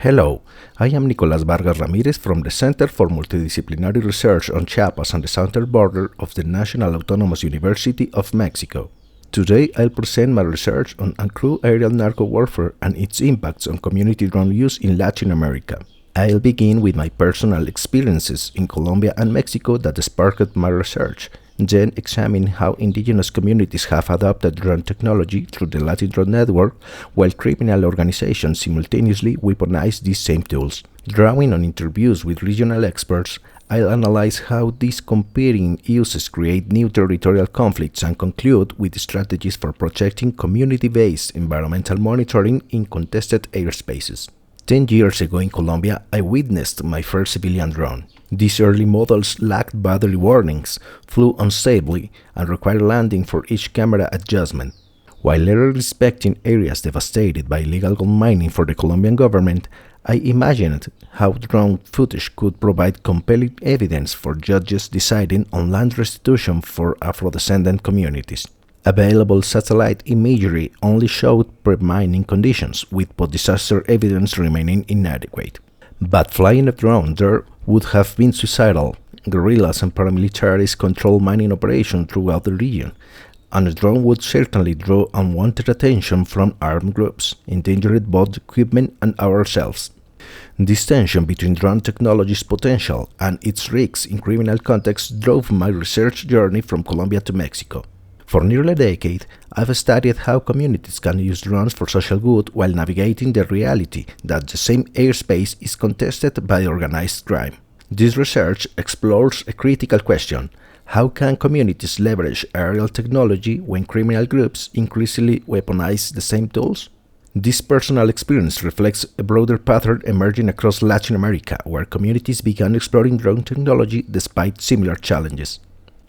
Hello, I am Nicolás Vargas-Ramírez from the Center for Multidisciplinary Research on Chiapas and the southern border of the National Autonomous University of Mexico. Today I'll present my research on uncrewed aerial narco-warfare and its impacts on community drone use in Latin America. I'll begin with my personal experiences in Colombia and Mexico that sparked my research, then examine how indigenous communities have adopted drone technology through the Latin Drone Network, while criminal organizations simultaneously weaponize these same tools. Drawing on interviews with regional experts, I'll analyze how these competing uses create new territorial conflicts and conclude with strategies for protecting community-based environmental monitoring in contested airspaces. 10 years ago in Colombia, I witnessed my first civilian drone. These early models lacked battery warnings, flew unstably, and required landing for each camera adjustment. While later inspecting areas devastated by illegal gold mining for the Colombian government, I imagined how drone footage could provide compelling evidence for judges deciding on land restitution for Afro-descendant communities. Available satellite imagery only showed pre-mining conditions, with post-disaster evidence remaining inadequate. But flying a drone there would have been suicidal. Guerrillas and paramilitaries control mining operations throughout the region, and a drone would certainly draw unwanted attention from armed groups, endangering both equipment and ourselves. This tension between drone technology's potential and its risks in criminal contexts drove my research journey from Colombia to Mexico. For nearly a decade, I've studied how communities can use drones for social good while navigating the reality that the same airspace is contested by organized crime. This research explores a critical question: how can communities leverage aerial technology when criminal groups increasingly weaponize the same tools? This personal experience reflects a broader pattern emerging across Latin America, where communities began exploring drone technology despite similar challenges.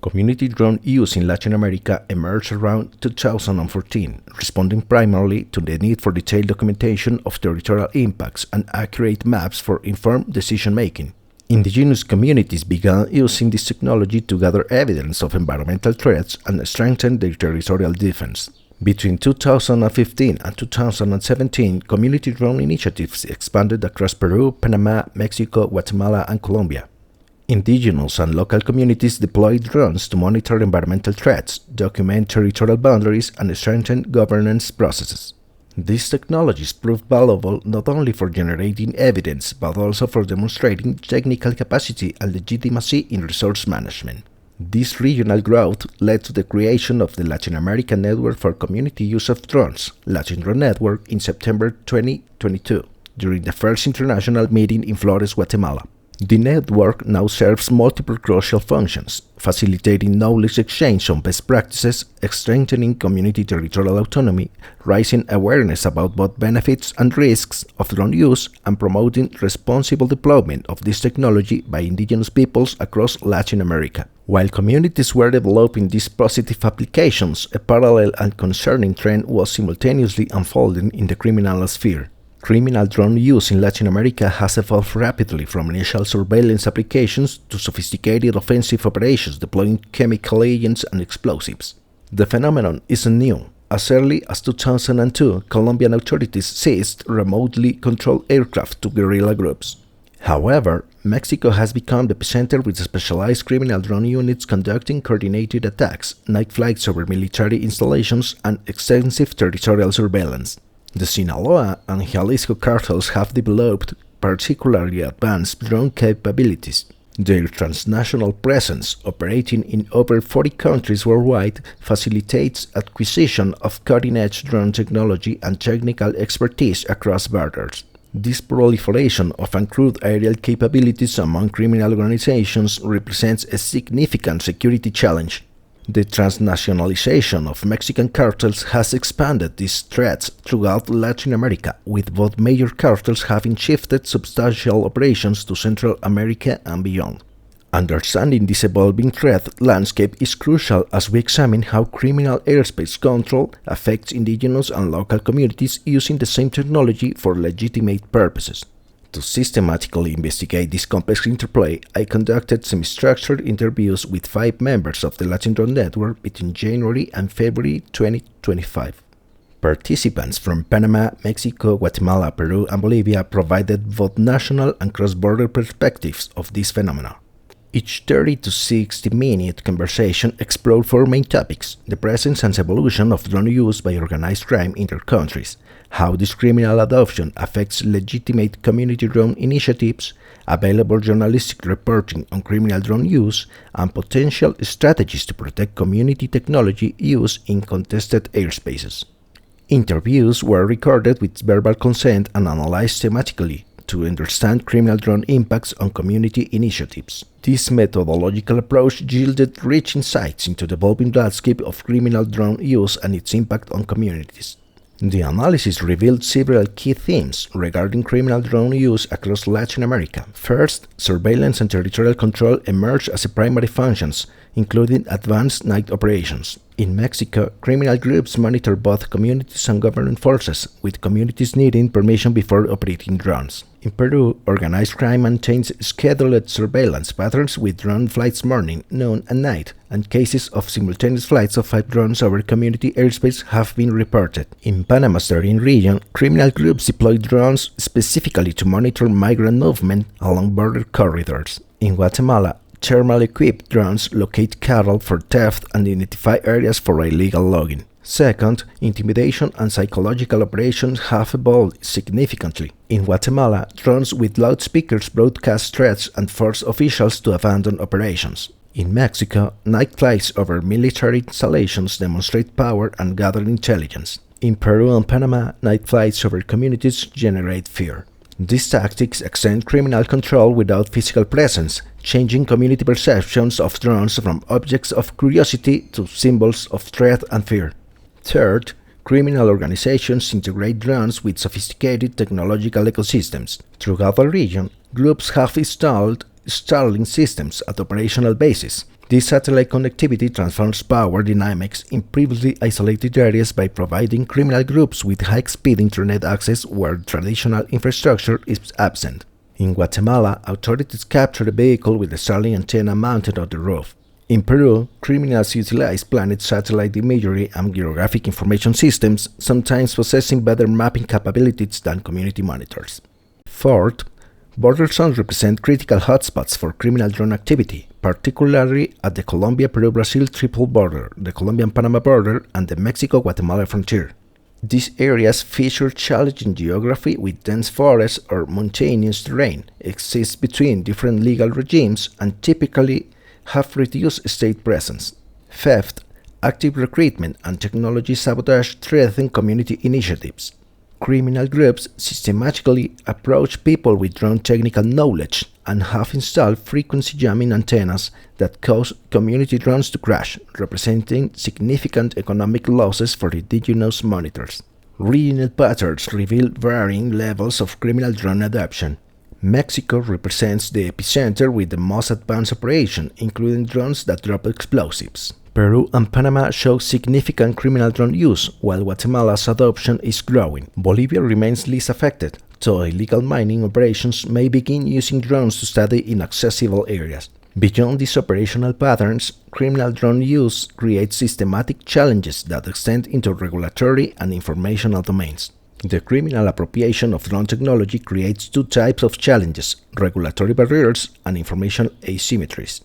Community drone use in Latin America emerged around 2014, responding primarily to the need for detailed documentation of territorial impacts and accurate maps for informed decision-making. Indigenous communities began using this technology to gather evidence of environmental threats and strengthen their territorial defense. Between 2015 and 2017, community drone initiatives expanded across Peru, Panama, Mexico, Guatemala, and Colombia. Indigenous and local communities deployed drones to monitor environmental threats, document territorial boundaries, and strengthen governance processes. These technologies proved valuable not only for generating evidence, but also for demonstrating technical capacity and legitimacy in resource management. This regional growth led to the creation of the Latin American Network for Community Use of Drones, Latin Drone Network, in September 2022, during the first international meeting in Flores, Guatemala. The network now serves multiple crucial functions, facilitating knowledge exchange on best practices, strengthening community territorial autonomy, raising awareness about both benefits and risks of drone use, and promoting responsible deployment of this technology by indigenous peoples across Latin America. While communities were developing these positive applications, a parallel and concerning trend was simultaneously unfolding in the criminal sphere. Criminal drone use in Latin America has evolved rapidly from initial surveillance applications to sophisticated offensive operations deploying chemical agents and explosives. The phenomenon isn't new. As early as 2002, Colombian authorities seized remotely controlled aircraft to guerrilla groups. However, Mexico has become the epicenter with specialized criminal drone units conducting coordinated attacks, night flights over military installations, and extensive territorial surveillance. The Sinaloa and Jalisco cartels have developed particularly advanced drone capabilities. Their transnational presence, operating in over 40 countries worldwide, facilitates acquisition of cutting-edge drone technology and technical expertise across borders. This proliferation of uncrewed aerial capabilities among criminal organizations represents a significant security challenge. The transnationalization of Mexican cartels has expanded these threats throughout Latin America, with both major cartels having shifted substantial operations to Central America and beyond. Understanding this evolving threat landscape is crucial as we examine how criminal airspace control affects indigenous and local communities using the same technology for legitimate purposes. To systematically investigate this complex interplay, I conducted semi-structured interviews with 5 members of the Latin Drone Network between January and February 2025. Participants from Panama, Mexico, Guatemala, Peru, and Bolivia provided both national and cross-border perspectives of this phenomenon. Each 30 to 60-minute conversation explored four main topics: the presence and evolution of drone use by organized crime in their countries, how this criminal adoption affects legitimate community drone initiatives, available journalistic reporting on criminal drone use, and potential strategies to protect community technology use in contested airspaces. Interviews were recorded with verbal consent and analyzed thematically to understand criminal drone impacts on community initiatives. This methodological approach yielded rich insights into the evolving landscape of criminal drone use and its impact on communities. The analysis revealed several key themes regarding criminal drone use across Latin America. First, surveillance and territorial control emerged as primary functions, including advanced night operations. In Mexico, criminal groups monitor both communities and government forces, with communities needing permission before operating drones. In Peru, organized crime maintains scheduled surveillance patterns with drone flights morning, noon, and night, and cases of simultaneous flights of 5 drones over community airspace have been reported. In Panama's Darien region, criminal groups deploy drones specifically to monitor migrant movement along border corridors. In Guatemala, thermal-equipped drones locate cattle for theft and identify areas for illegal logging. Second, intimidation and psychological operations have evolved significantly. In Guatemala, drones with loudspeakers broadcast threats and force officials to abandon operations. In Mexico, night flights over military installations demonstrate power and gather intelligence. In Peru and Panama, night flights over communities generate fear. These tactics extend criminal control without physical presence, changing community perceptions of drones from objects of curiosity to symbols of threat and fear. Third, criminal organizations integrate drones with sophisticated technological ecosystems. Throughout the region, groups have installed Starlink systems at operational bases. This satellite connectivity transforms power dynamics in previously isolated areas by providing criminal groups with high-speed internet access where traditional infrastructure is absent. In Guatemala, authorities captured a vehicle with a Starlink antenna mounted on the roof. In Peru, criminals utilize planet satellite imagery and geographic information systems, sometimes possessing better mapping capabilities than community monitors. Fourth, border zones represent critical hotspots for criminal drone activity, particularly at the Colombia-Peru-Brazil triple border, the Colombian-Panama border, and the Mexico-Guatemala frontier. These areas feature challenging geography with dense forests or mountainous terrain, exist between different legal regimes, and typically have reduced state presence. Fifth, active recruitment and technology sabotage threaten community initiatives. Criminal groups systematically approach people with drone technical knowledge and have installed frequency jamming antennas that cause community drones to crash, representing significant economic losses for indigenous monitors. Regional patterns reveal varying levels of criminal drone adoption. Mexico represents the epicenter with the most advanced operation, including drones that drop explosives. Peru and Panama show significant criminal drone use, while Guatemala's adoption is growing. Bolivia remains least affected, though illegal mining operations may begin using drones to study inaccessible areas. Beyond these operational patterns, criminal drone use creates systematic challenges that extend into regulatory and informational domains. The criminal appropriation of drone technology creates two types of challenges: regulatory barriers and information asymmetries.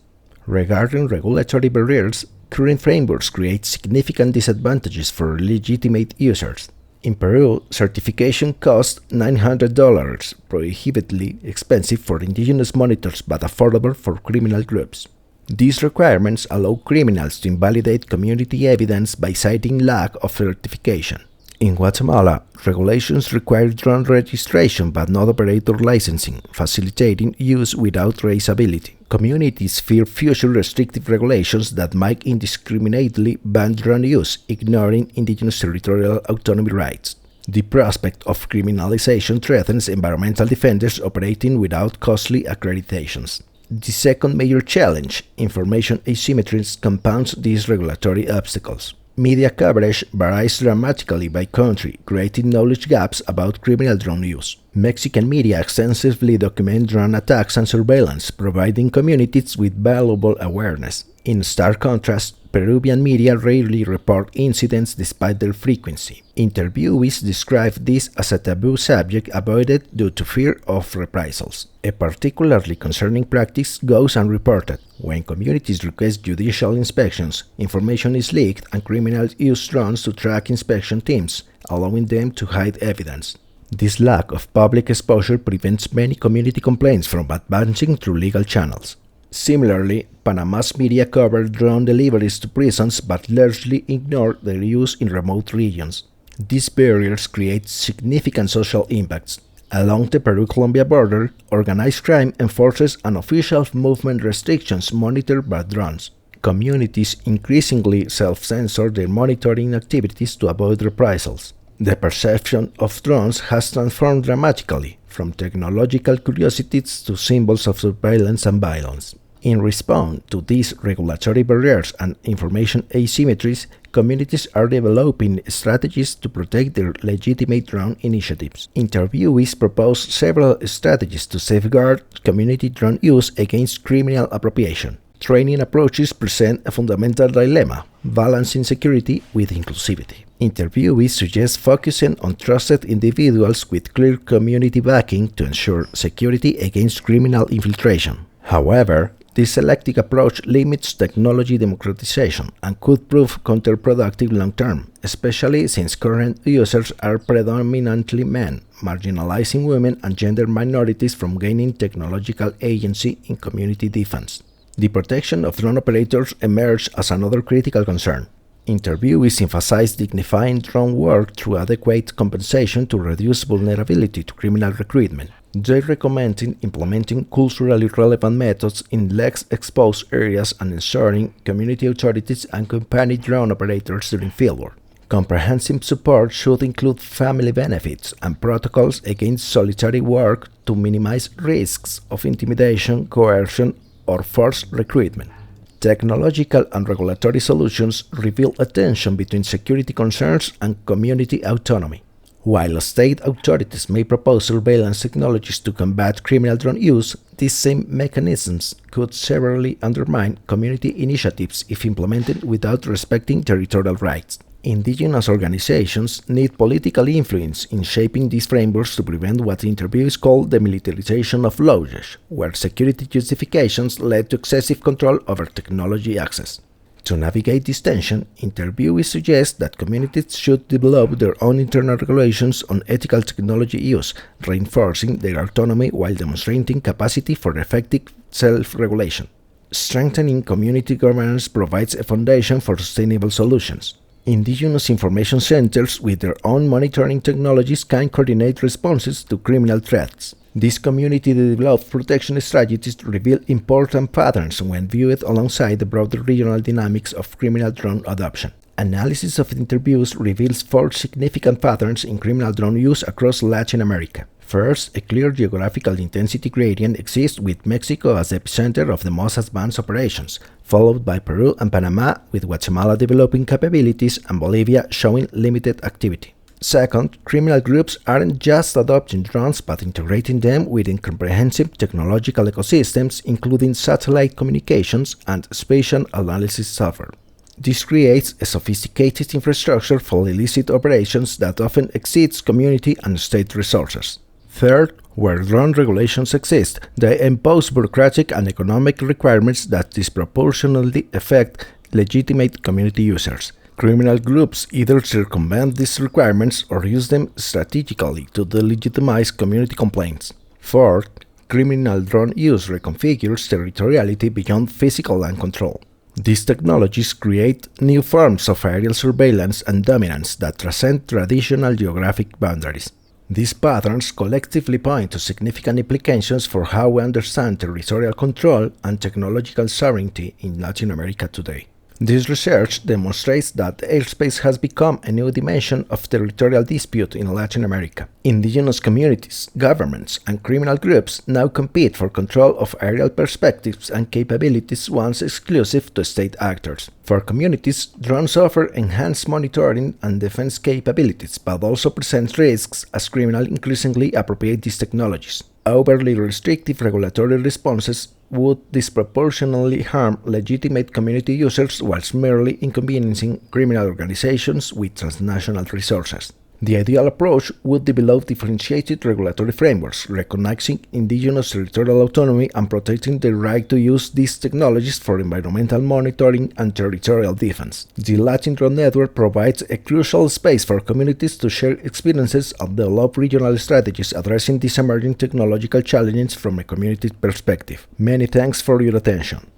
Regarding regulatory barriers, current frameworks create significant disadvantages for legitimate users. In Peru, certification costs $900, prohibitively expensive for indigenous monitors but affordable for criminal groups. These requirements allow criminals to invalidate community evidence by citing lack of certification. In Guatemala, regulations require drone registration but not operator licensing, facilitating use without traceability. Communities fear future restrictive regulations that might indiscriminately ban drone use, ignoring indigenous territorial autonomy rights. The prospect of criminalization threatens environmental defenders operating without costly accreditations. The second major challenge, information asymmetries, compounds these regulatory obstacles. Media coverage varies dramatically by country, creating knowledge gaps about criminal drone use. Mexican media extensively document drone attacks and surveillance, providing communities with valuable awareness. In stark contrast, Peruvian media rarely report incidents despite their frequency. Interviewees describe this as a taboo subject avoided due to fear of reprisals. A particularly concerning practice goes unreported. When communities request judicial inspections, information is leaked and criminals use drones to track inspection teams, allowing them to hide evidence. This lack of public exposure prevents many community complaints from advancing through legal channels. Similarly, Panama's media covered drone deliveries to prisons but largely ignored their use in remote regions. These barriers create significant social impacts. Along the Peru-Colombia border, organized crime enforces unofficial movement restrictions monitored by drones. Communities increasingly self-censor their monitoring activities to avoid reprisals. The perception of drones has transformed dramatically, from technological curiosities to symbols of surveillance and violence. In response to these regulatory barriers and information asymmetries, communities are developing strategies to protect their legitimate drone initiatives. Interviewees propose several strategies to safeguard community drone use against criminal appropriation. Training approaches present a fundamental dilemma, balancing security with inclusivity. Interviewees suggest focusing on trusted individuals with clear community backing to ensure security against criminal infiltration. However, this selective approach limits technology democratization and could prove counterproductive long-term, especially since current users are predominantly men, marginalizing women and gender minorities from gaining technological agency in community defense. The protection of drone operators emerged as another critical concern. Interviewees emphasize dignifying drone work through adequate compensation to reduce vulnerability to criminal recruitment. They recommend implementing culturally relevant methods in less exposed areas and ensuring community authorities accompany drone operators during fieldwork. Comprehensive support should include family benefits and protocols against solitary work to minimize risks of intimidation, coercion, or forced recruitment. Technological and regulatory solutions reveal a tension between security concerns and community autonomy. While state authorities may propose surveillance technologies to combat criminal drone use, these same mechanisms could severely undermine community initiatives if implemented without respecting territorial rights. Indigenous organizations need political influence in shaping these frameworks to prevent what interviews call the militarization of law, where security justifications led to excessive control over technology access. To navigate this tension, interviewees suggest that communities should develop their own internal regulations on ethical technology use, reinforcing their autonomy while demonstrating capacity for effective self-regulation. Strengthening community governance provides a foundation for sustainable solutions. Indigenous information centers with their own monitoring technologies can coordinate responses to criminal threats. These community-developed protection strategies reveal important patterns when viewed alongside the broader regional dynamics of criminal drone adoption. Analysis of interviews reveals 4 significant patterns in criminal drone use across Latin America. First, a clear geographical intensity gradient exists with Mexico as the epicenter of the most advanced operations, followed by Peru and Panama, with Guatemala developing capabilities and Bolivia showing limited activity. Second, criminal groups aren't just adopting drones but integrating them within comprehensive technological ecosystems, including satellite communications and spatial analysis software. This creates a sophisticated infrastructure for illicit operations that often exceeds community and state resources. Third, where drone regulations exist, they impose bureaucratic and economic requirements that disproportionately affect legitimate community users. Criminal groups either circumvent these requirements or use them strategically to delegitimize community complaints. Fourth, criminal drone use reconfigures territoriality beyond physical land control. These technologies create new forms of aerial surveillance and dominance that transcend traditional geographic boundaries. These patterns collectively point to significant implications for how we understand territorial control and technological sovereignty in Latin America today. This research demonstrates that airspace has become a new dimension of territorial dispute in Latin America. Indigenous communities, governments, and criminal groups now compete for control of aerial perspectives and capabilities once exclusive to state actors. For communities, drones offer enhanced monitoring and defense capabilities, but also present risks as criminals increasingly appropriate these technologies. Overly restrictive regulatory responses would disproportionately harm legitimate community users whilst merely inconveniencing criminal organizations with transnational resources. The ideal approach would develop differentiated regulatory frameworks, recognizing indigenous territorial autonomy and protecting the right to use these technologies for environmental monitoring and territorial defense. The Latin Drone Network provides a crucial space for communities to share experiences and develop regional strategies addressing these emerging technological challenges from a community perspective. Many thanks for your attention.